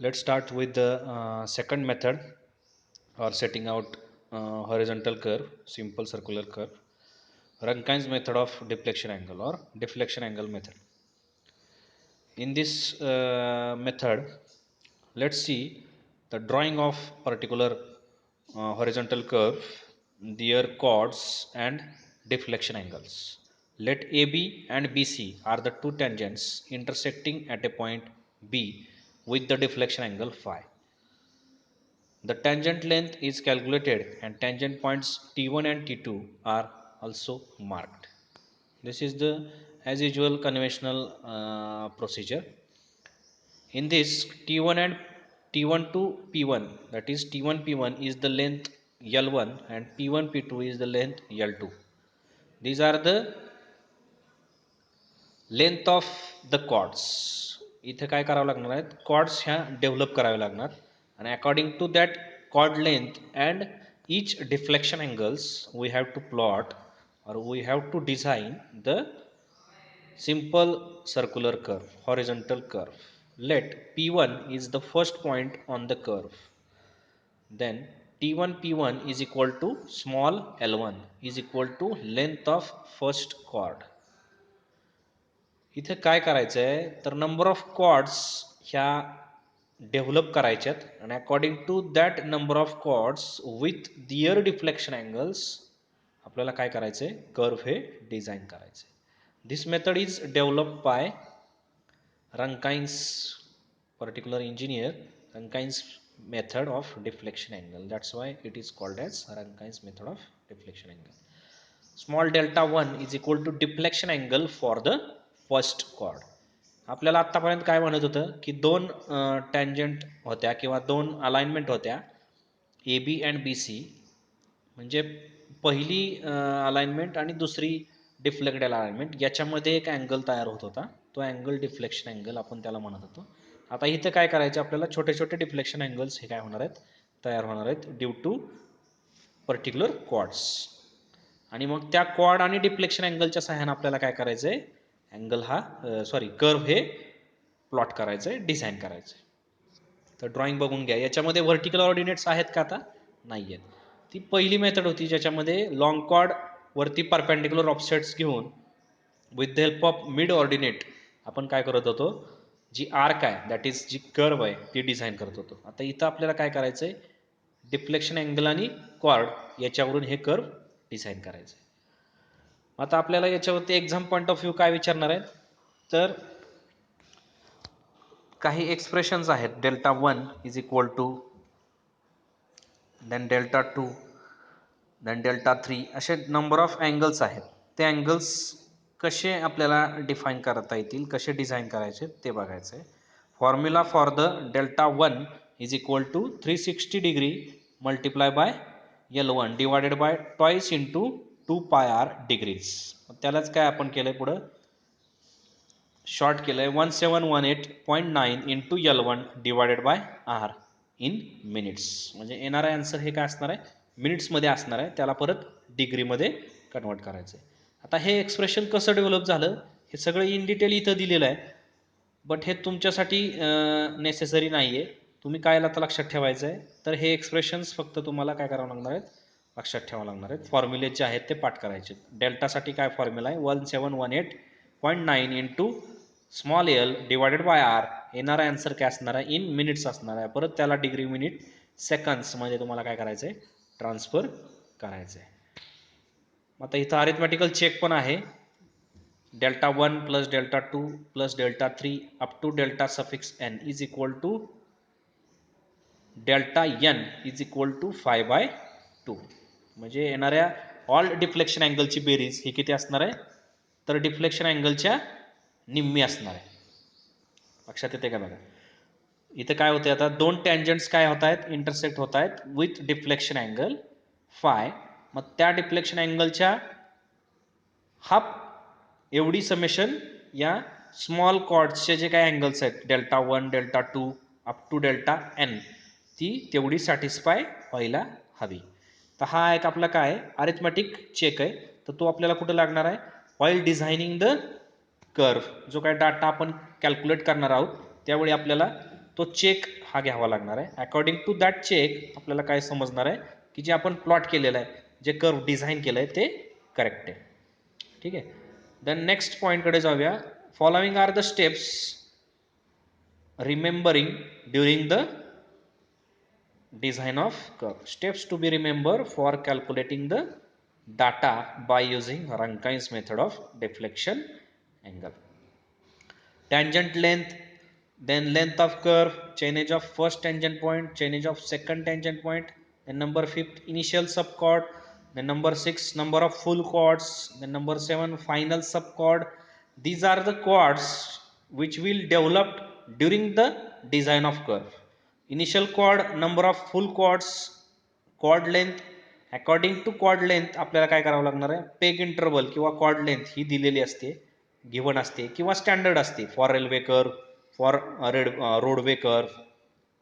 Let's start with the second method or setting out horizontal curve, simple circular curve. Rankine's method of deflection angle or deflection angle method. In this method, let's see the drawing of particular horizontal curve, their chords and deflection angles. Let AB and BC are the two tangents intersecting at a point B with the deflection angle phi. The tangent length is calculated and tangent points T1 and T2 are also marked. This is the as usual conventional procedure. In this T1 and T1 to P1, that is T1 P1 is the length L1 and P1 P2 is the length L2. These are the length of the chords. इथे काय करावं लागणार आहेत, chords ह्या develop करावे लागणार आणि according to that chord length and each deflection angles we have to plot or we have to design the simple circular curve, horizontal curve. Let P1 is the first point on the curve, then T1 P1 is equal to small l1 is equal to length of first chord. इथे काय करायचं आहे तर number of chords ह्या develop करायच्यात आणि according to that number of chords with their deflection angles आपल्याला काय करायचं आहे, कर्व हे डिझाईन करायचं आहे. This method is develop by Rankine's particular engineer, Rankine's method of deflection angle. That's why it is called as Rankine's method of deflection angle. Small delta 1 is equal to deflection angle for the first cord. आपल्याला आत्तापर्यंत काय म्हणत होतं की दोन tangent होत्या किंवा दोन अलाइनमेंट होत्या A B and B C, म्हणजे पहिली अलाइनमेंट आणि दुसरी डिफ्लेक्टेड अलाइनमेंट, याच्यामध्ये एक अँगल तयार होत होता, तो अँगल डिफ्लेक्शन अँगल आपण त्याला म्हणत होतो. आता इथं काय करायचं आपल्याला, छोटे छोटे डिफ्लेक्शन अँगल्स हे काय होणार आहेत, तयार होणार आहेत ड्यू टू पर्टिक्युलर कॉर्ड्स. आणि मग त्या कॉर्ड आणि डिफ्लेक्शन अँगलच्या सहाय्याने आपल्याला काय करायचं आहे, अँगल हा कर्व हे प्लॉट करायचं आहे, डिझाईन करायचं आहे. तर ड्रॉइंग बघून घ्या. याच्यामध्ये व्हर्टिकल ऑर्डिनेट्स आहेत का, आता नाही आहेत. ती पहिली मेथड होती ज्याच्यामध्ये लॉंग कॉर्ड वरती परपेंडिक्युलर ऑफसेट्स घेऊन with the help of mid ordinate आपण काय करत होतो, जी आर्क आहे दॅट इज जी कर्व आहे ती डिझाईन करत होतो. आता इथं आपल्याला काय करायचं आहे, डिफ्लेक्शन अँगल आणि कॉर्ड याच्यावरून हे कर्व डिझाईन करायचं आहे. आता आपल्याला याच्यावरती एक्झाम पॉईंट ऑफ व्ह्यू काय विचारणार आहेत, तर काही एक्सप्रेशन्स आहेत. Delta 1 is equal to then delta 2 then delta 3 असे नंबर ऑफ अँगल्स आहेत. ते अँगल्स कसे आपल्याला डिफाईन करता येतील, कसे डिझाईन करायचे ते बघायचं आहे. Formula for the delta 1 is equal to 360 degree multiply by L1 divided by twice into 2 pi R degrees. त्यालाच काय आपण केलंय, पुढं शॉर्ट केलंय 1718.9 into L1 divided by are in minutes. म्हणजे येणारा आन्सर हे काय असणार आहे, मिनिट्समध्ये असणार आहे, त्याला परत डिग्रीमध्ये कन्वर्ट करायचं आहे. आता हे एक्सप्रेशन कसं डेव्हलप झालं हे सगळं इन डिटेल इथं दिलेलं आहे, बट हे तुमच्यासाठी नेसेसरी नाही आहे. तुम्ही काय आता लक्षात ठेवायचं आहे, तर हे एक्सप्रेशन्स फक्त तुम्हाला काय करावं लागणार आहेत, लक्षात ठेवावं लागणार आहेत. फॉर्म्युले जे आहेत ते पाठ करायचे. डेल्टासाठी काय फॉर्म्युला आहे, 1718.9 into small L divided by R. येणारा आन्सर काय असणार आहे, इन मिनिट्स असणार आहे. परत त्याला डिग्री मिनिट सेकंड्स मध्ये तुम्हाला काय करायचं आहे, ट्रान्सफर करायचं आहे. आता इथं अरिथमॅटिकल चेक पण आहे. Delta 1 plus delta 2 plus delta 3 up to delta suffix n is equal to delta n is equal to 5/2. म्हणजे येणाऱ्या ऑल डिफ्लेक्शन अँगलची बेरीज ही किती असणार आहे, तर डिफ्लेक्शन अँगलच्या निम्मी असणार आहे. लक्षात येते का बघा. इथे काय होते, आता दोन टँजंट्स काय होत आहेत, इंटरसेक्ट होत आहेत विथ डिफ्लेक्शन अँगल फाय. मग त्या डिफ्लेक्शन अँगलच्या हाफ एवढी समेशन या स्मॉल कॉर्ड्सचे जे काही अँगल्स आहेत delta 1 delta 2 up to delta n, ती तेवढी सॅटिस्फाय व्हायला हवी. तर हा एक आपला काय अरिथमॅटिक चेक आहे. तर तो आपल्याला कुठे लागणार आहे, व्हाईल डिझायनिंग द कर्व. जो काय डाटा आपण कॅल्क्युलेट करणार आहोत त्यावेळी आपल्याला तो चेक हा घ्यावा लागणार आहे. अकॉर्डिंग टू दॅट चेक आपल्याला काय समजणार आहे की जे आपण प्लॉट केलेलं आहे, जे कर्व डिझाईन केलं आहे ते करेक्ट आहे. ठीक आहे. देन नेक्स्ट पॉईंटकडे जाऊया. Following are the steps remembering during the design of curve. Steps to be remembered for calculating the data by using Rankine's method of deflection angle. Tangent length, then length of curve, chainage of first tangent point, chainage of second tangent point, then number 5 initial subchord, then number 6 number of full chords, then number 7 final subchord. These are the chords which will develop during the design of curve. Initial chord, number of full chords, chord length. According to chord length आपल्याला काय करावं लागणार आहे, peg interval किंवा chord length ही दिलेली असते, given असते किंवा स्टँडर्ड असते. For railway curve, for roadway curve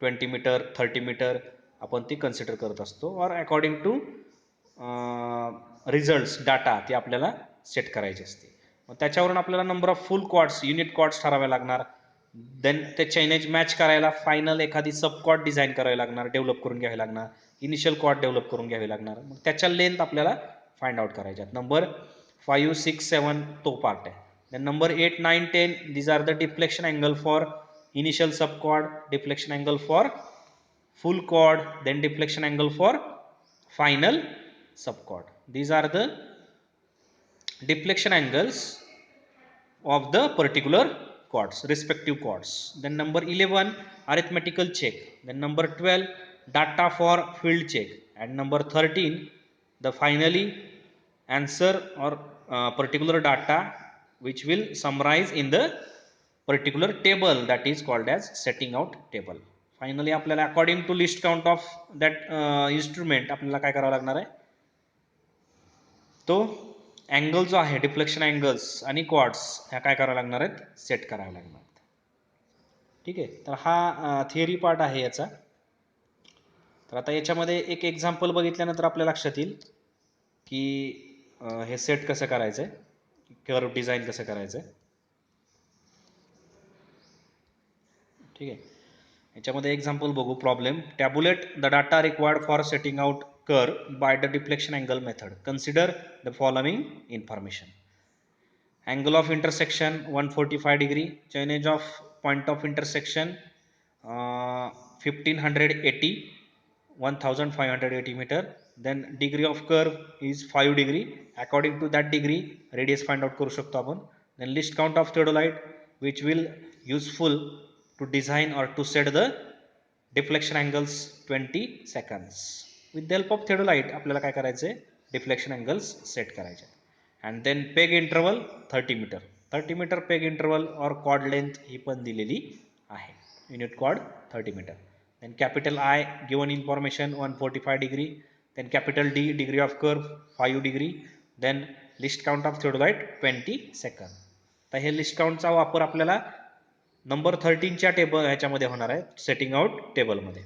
20 metre 30 metre आपण ती कन्सिडर करत असतो. और अकॉर्डिंग टू रिझल्ट्स डाटा ती आपल्याला सेट करायची असते. मग त्याच्यावरून आपल्याला number of full chords, unit chords ठरावे लागणार. देन ते चाइनेज मॅच करायला फायनल एखादी सब कॉर्ड डिझाईन करावी लागणार, डेव्हलप करून घ्यावी लागणार. इनिशियल कॉर्ड डेव्हलप करून घ्यावी लागणार. मग त्याच्या लेंथ आपल्याला फाइंड आउट करायच्यात. नंबर 5 6 7 तो पार्ट आहे. Then number 8 9 10 these are the deflection angle for initial sub chord, deflection angle for full chord, then deflection angle for final subchord. These are the deflection angles of the particular chords, respective chords. Then number 11 arithmetical check, then number 12 data for field check, and number 13 the finally answer or particular data which will summarize in the particular table that is called as setting out table. Finally आपल्याला according to least count of that instrument आपल्याला काय करावं लागणार आहे, तो angle जो आहे deflection angles आणि कॉर्ड्स ह्या काय करावं लागणार आहेत, सेट कराव्या लागणार आहेत. ठीक आहे. तर हा थिअरी पार्ट आहे याचा. तर आता याच्यामध्ये एक एक्झाम्पल बघितल्यानंतर आपल्या लक्षात येईल की हे सेट कसं करायचं आहे, कर्व डिझाईन कसं करायचं आहे. ठीक आहे. याच्यामध्ये एक्झाम्पल बघू. Problem, tabulate the data required for setting out curve by the deflection angle method. Consider the following information. Angle of intersection 145 degree, chainage of point of intersection 1580 1580 meter. Then degree of curve is 5 degree. According to that degree radius find out करू शकतो आपण. Then least count of theodolite which will useful to design or to set the deflection angles 20 seconds. with the help of theodolite आपल्याला काय करायचं आहे, deflection angles set करायचे. And then peg interval 30 meter, 30 meter peg interval और chord length ही पण दिलेली आहे, unit chord 30 meter. Then capital I given information 145 degree. Then capital D degree of curve 5 degree. Then least count of theodolite 20 second. तर हे list काउंटचा वापर आपल्याला number 13च्या table ह्याच्यामध्ये होणार आहे, सेटिंग आउट टेबलमध्ये.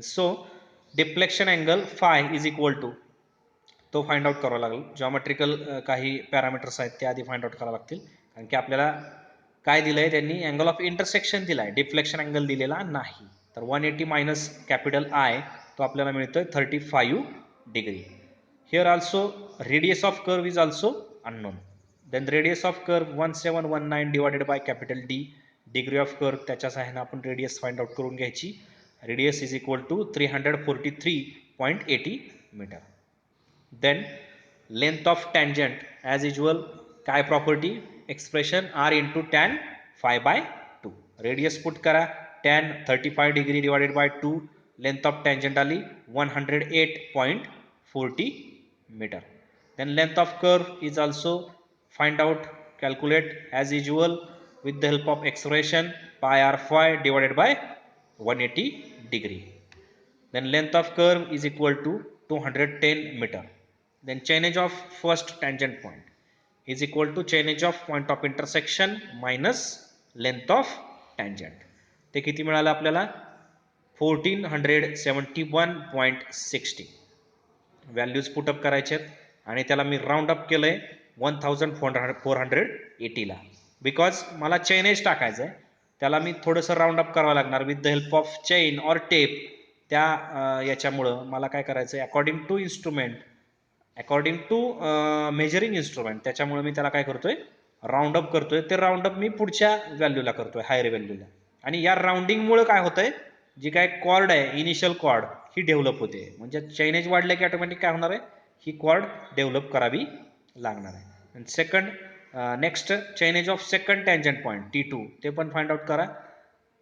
So deflection angle phi is equal to, तो find out करावा लागेल. जॉमेट्रिकल काही पॅरामीटर्स आहेत ते आधी फाइंड आउट करावे लागतील, कारण की आपल्याला काय दिलं आहे त्यांनी, अँगल ऑफ इंटरसेक्शन दिला आहे, डिफ्लेक्शन अँगल दिलेला नाही. तर 180 मायनस कॅपिटल आय तो आपल्याला मिळतोय 35 degree. Here also radius of curve is also unknown. Then radius of curve 1719 divided by capital D. Degree of curve त्याच्या सहाय्याने आपण रेडियस फाइंड आउट करून घ्यायची. Radius is equal to 343.80 meter. Then length of tangent as usual काय property, expression R into tan 5/2. Radius put करा, tan 35 degree divided by 2, length of tangent आली 108.40 meter. Then length of curve is also find out, calculate as usual with the help of expression pi r5 divided by 180 degree. Then length of curve is equal to 210 meter. Then chainage of first tangent point is equal to chainage of point of intersection minus length of tangent. ते किती मिळालं आपल्याला, 1471.60. Values put up करायचे आणि त्याला मी round up केलं आहे 1480 ला, बिकॉज मला चेनेज टाकायचं आहे. त्याला मी थोडंसं राऊंड अप करावं लागणार with the help of chain or tape. त्या याच्यामुळं मला काय करायचं आहे, according to instrument, according to measuring instrument, त्याच्यामुळे मी त्याला काय करतोय, राऊंड अप करतोय. ते राऊंड अप मी पुढच्या व्हॅल्यूला करतोय, हायर व्हॅल्यूला. आणि या राऊंडिंगमुळे काय होतंय, जी काय कॉर्ड आहे इनिशियल कॉर्ड ही डेव्हलप होते. म्हणजे चैनेज वाढले की ऑटोमॅटिक काय होणार आहे, ही कॉर्ड डेव्हलप करावी लागणार आहे. Second next chainage of second tangent point T2 ते पण फाइंड आउट करा.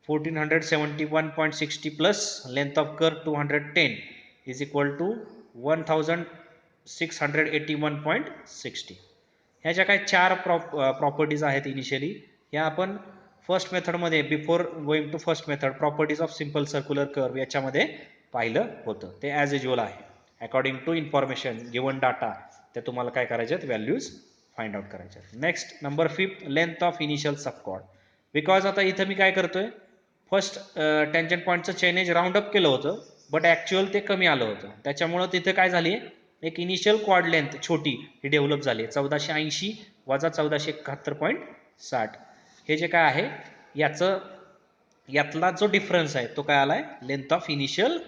1471.60 plus length of curve 210 is equal to 1681.60. ह्या ज्या काही चार प्रॉपर्टीज आहेत इनिशियली, ह्या आपण फर्स्ट मेथडमध्ये before going to first method properties of simple circular curve याच्यामध्ये पाहिलं होतं. ते ॲज युज्युअल आहे. According to information given data ते तुम्हाला काय करायचे आहेत, व्हॅल्यूज फाइंड आउट करायचे आहेत. Next number 5 length of initial subchord. Because आता इथं मी काय करतोय, फर्स्ट टँजंट पॉईंटचं चेनेज राऊंड अप केलं होतं, बट ॲक्च्युअल ते कमी आलं होतं. त्याच्यामुळं तिथं काय झाली, एक इनिशियल क्वाड लेंथ छोटी ही डेव्हलप झाली 1480 वजा 1471.60. हे जे काय आहे यातला जो डिफरन्स आहे तो काय आलाय, length of initial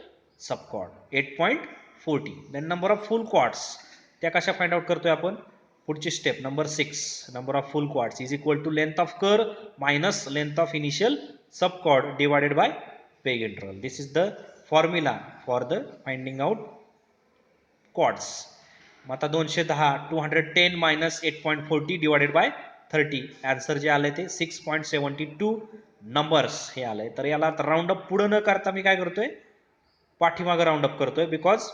subchord 8.40. Then number of full chords, त्या कशा फाइंड आउट करतोय आपण, पुढची step number 6, number of full chords is equal to length of curve minus length of initial subchord divided by peg interval. This is the formula for the finding out chords. मग आता 210 210 minus 8.40 divided by 30, answer जे आलंय ते 6.72 numbers हे आलंय. तर याला round up पुढे न करता मी काय करतोय, पाठीमागं राऊंड अप करतोय. बिकॉज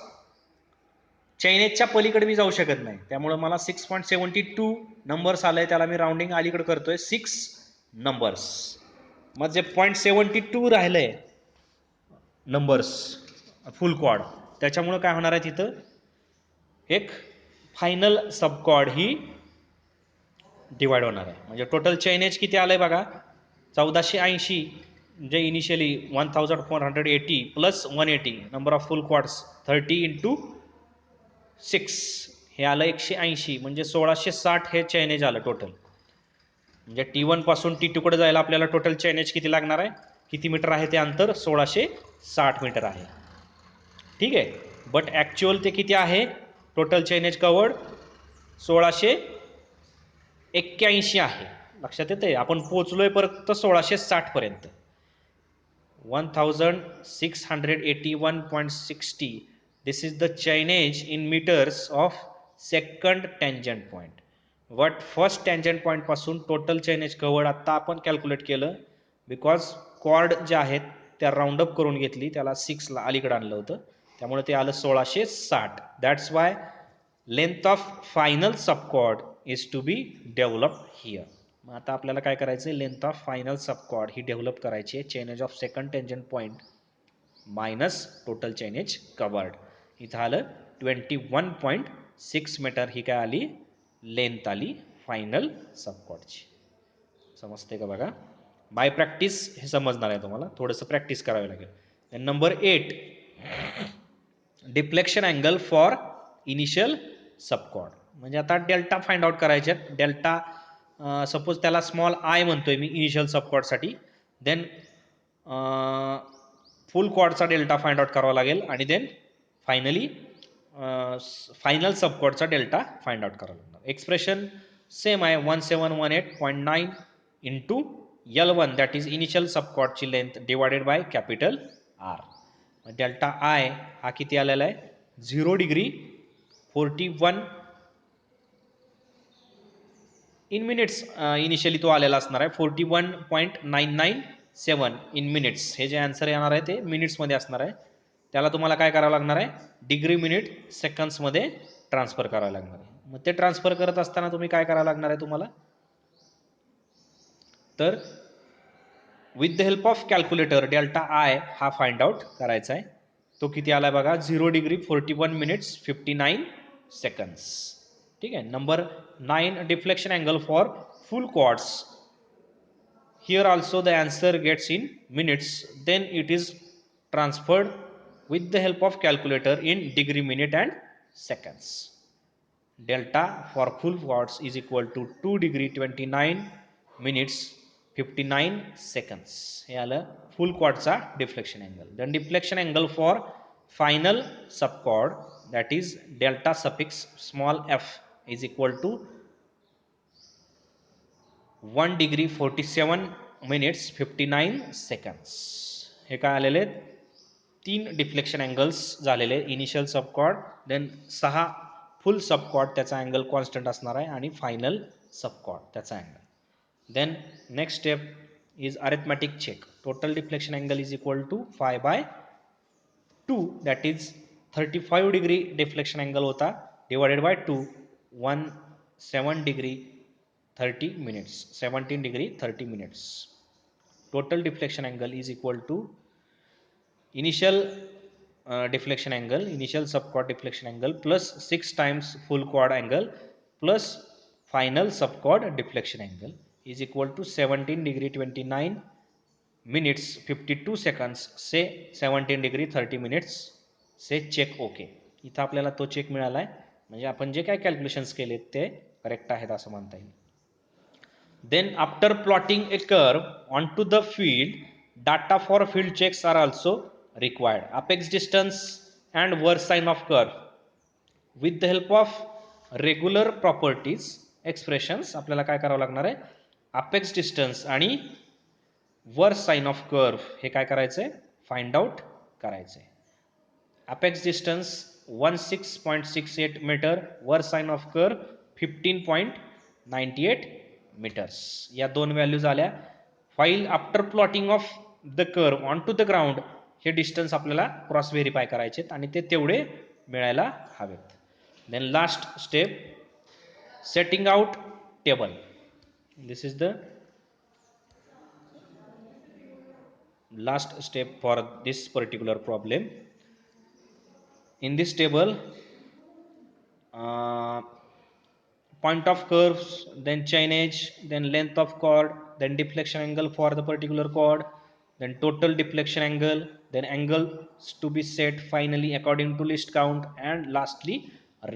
चैनेजच्या पलीकडे मी जाऊ शकत नाही, त्यामुळे मला 6.72 नंबर्स आलंय, त्याला मी राऊंडिंग अलीकडे करतोय 6 नंबर्स. मग जे 0.72 राहिलंय नंबर्स फुल क्वाड, त्याच्यामुळे काय होणार आहे, तिथं एक फायनल सबकॉर्ड ही डिवाइड होणार आहे. म्हणजे टोटल चैनेज किती आलंय बघा, 1480, जे initially 1480 plus 180 number of full chords 30 into 6 हे आलं 180, म्हणजे 1660 हे चैनेज आलं टोटल. म्हणजे T1 पासून T2 कडे जायला आपल्याला टोटल चैनेज किती लागणार आहे, किती मीटर आहे ते अंतर, 1660 मीटर आहे. ठीक आहे. बट ॲक्च्युअल ते किती आहे, टोटल चैनेज कवर्ड 1681 आहे. लक्षात येते, आपण पोहोचलोय फक्त 1660 पर्यंत. 1681.60 this is the chainage in meters of second tangent point. But first tangent point पासून टोटल चैनेज कवर्ड आता आपण कॅल्क्युलेट केलं, बिकॉज कॉर्ड ज्या आहेत त्या राऊंड अप करून घेतली, त्याला 6ला अलीकडे आणलं होतं, त्यामुळे ते आलं 1660. That's why length of final subchord is to be develop here. मग आता आपल्याला काय करायचं आहे, लेंथ ऑफ फायनल सबकॉर्ड ही डेव्हलप करायची आहे chainage of second tangent point minus total chainage covered. इथं आलं 21.6 मीटर ही काय आली, लेंथ आली फायनल सबकॉर्डची. समजते का बघा, बाय प्रॅक्टिस हे समजणार आहे तुम्हाला, थोडंसं प्रॅक्टिस करावी लागेल. Number 8 deflection angle for initial subchord. म्हणजे आता डेल्टा फाइंड आउट करायचे. डेल्टा सपोज त्याला स्मॉल आय म्हणतोय मी इनिशियल सबकॉर्डसाठी, देन फुल कॉर्डचा डेल्टा फाइंड आउट करावा लागेल, आणि देन फायनली फायनल सबकॉर्डचा डेल्टा फाइंड आउट करावा लागणार. एक्सप्रेशन सेम आहे, 1718.9 into L1 that is initial सबकॉर्डची length divided by capital R. Delta I हा किती आलेला आहे, 0 डिग्री 41 इन मिनिट्स इनिशियली तो आलेला असणार आहे, 41.997 इन मिनिट्स. हे जे आन्सर येणार आहे ते मिनिट्समध्ये असणार आहे. त्याला तुम्हाला काय करावं लागणार आहे, डिग्री मिनिट सेकंड्समध्ये ट्रान्सफर करावं लागणार आहे. मग ते ट्रान्सफर करत असताना तुम्ही काय करावं लागणार आहे तुम्हाला, तर with the help of calculator delta I हा फाइंड आउट करायचा आहे. तो किती आलाय बघा, 0 डिग्री 41 मिनिट्स 59 सेकंड्स. ठीक आहे. Number 9 deflection angle for full chords. Here also the answer gets in minutes, then it is transferred with the help of calculator in degree, minute and seconds. Delta for full quads is equal to 2 degree 29 minutes 59 seconds. हे आलं full कॉर्डचा deflection angle. Then deflection angle for final subchord, that is delta suffix small f is equal to 1 degree 47 minutes 59 seconds. हे काय आलेले 3 deflection angles झालेले. Initial सबकॉर्ड, then 6 फुल सबकॉर्ड त्याचा angle constant असणार आहे आणि फायनल सबकॉर्ड त्याचा angle. Then next step is arithmetic check. Total deflection angle is equal to 5/2, that is 35 degree deflection angle होता divided by 2, 17 degree 30 minutes, 17 degree 30 minutes. Total deflection angle is equal to initial deflection angle, initial subchord deflection angle plus 6 times full chord angle plus final subchord deflection angle is equal to 17 degree 29 minutes 52 seconds, say 17 degree 30 minutes, say check OK. इथं आपल्याला तो check मिळाला आहे, म्हणजे आपण जे काय calculations केलेत ते करेक्ट आहेत असं म्हणता येईल. Then after plotting a curve onto the field, data for field checks are also required. Apex distance and worst sign of curve. With the help of regular properties expressions आपल्याला काय करावं लागणार आहे, अपेक्स डिस्टन्स आणि versed sine of curve हे काय करायचंय, find out करायचंय. Apex distance 16.68 metre, versed sine of curve 15.98 metres. या दोन व्हॅल्यूज आल्या. File after plotting of the curve on to the ground हे डिस्टन्स आपल्याला क्रॉस व्हेरीफाय करायचे आणि ते तेवढे मिळायला हवेत. Then last step, setting out table. This is the last step for this particular problem. In this table, point of curves, then chainage, then length of chord, then deflection angle for the particular chord, then total deflection angle, then angles to be set finally according to list count, and lastly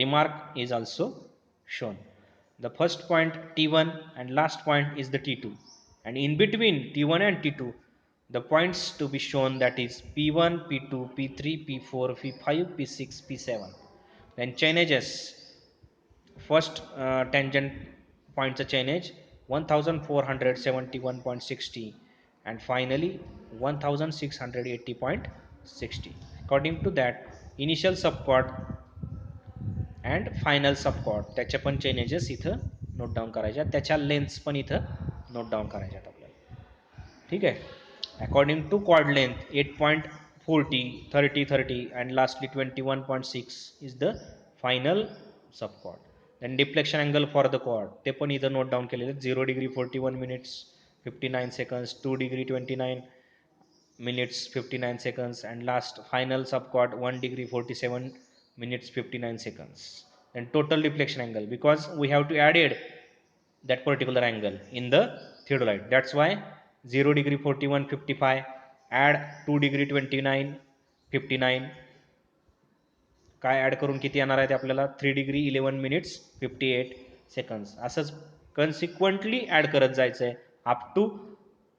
remark is also shown. The first point T1 and last point is the T2, and in between T1 and T2 the points to be shown, that is P1, P2, P3, P4, P5, P6, P7. Then chainages, first tangent points chainage 1471.60 and finally 1680.60. According to that, initial subchord and final subchord त्याचे पण changes इथं note down करायच्या, त्याच्या lengths पण इथं note down करायच्या आपल्याला. ठीक आहे. According to chord length 8.40, 30, 30 and lastly 21.6 is the final subchord. Then deflection angle for the chord ते पण इथं नोट डाऊन केलेले, 0 degree 41 minutes 59 seconds, 2 degree 29 minutes 59 seconds and last final subchord 1 degree 47 minutes 59 seconds. And total deflection angle, because we have to added that particular angle in the theodolite, that's why 0 degree 41 55 add 2 degree 29 59 काय add करून किती येणार आहे ते आपल्याला 3 degree 11 minutes 58 seconds. असंच कन्सिक्वेंटली add करत जायचं आहे अप टू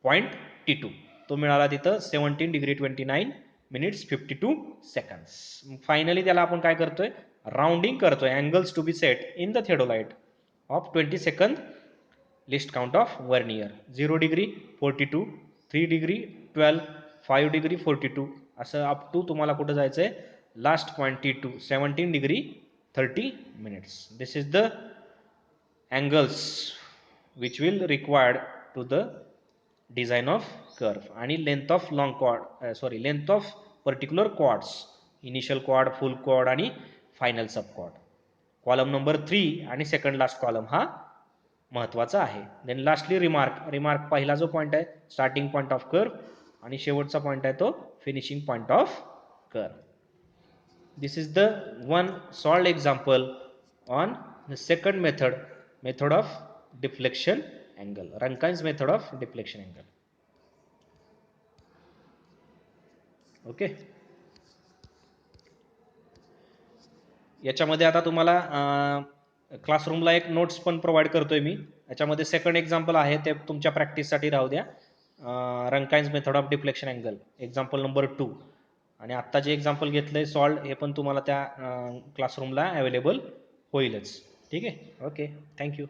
पॉईंट T2. तो मिळाला तिथं 17 degree 29 minutes 52 seconds. फायनली त्याला आपण काय करतोय, राउंडिंग करतोय, angles to be set in the theodolite of 22nd least count of vernier, 0 degree 42, 3 degree 12, 5 degree 42 असं अप टू तुम्हाला कुठं जायचं आहे, last point T2 17 degree 30 minutes. This is the angles which will required to the design of curve. आणि length of long chord, length of particular chords, initial chord, full chord आणि final sub chord. Column number 3 आणि second last column हा महत्वाचा आहे. Then lastly remark. Remark पहिला जो point आहे starting point of curve आणि शेवटचा पॉईंट आहे तो finishing point of curve. This is the one solved example on the second method of deflection angle, Rankine's method of deflection angle. Okay. याच्यामध्ये आता तुम्हाला क्लासरूमला एक नोट्स पण प्रोव्हाइड करतोय मी. याच्यामध्ये सेकंड एक्झाम्पल आहे ते तुमच्या प्रॅक्टिससाठी राहू द्या. Rankine's method of deflection angle example number 2 आणि आत्ता जे एक्झाम्पल घेतलंय सॉल्ड हे पण तुम्हाला त्या क्लासरूमला अवेलेबल होईलच. ठीक आहे. Okay, thank you.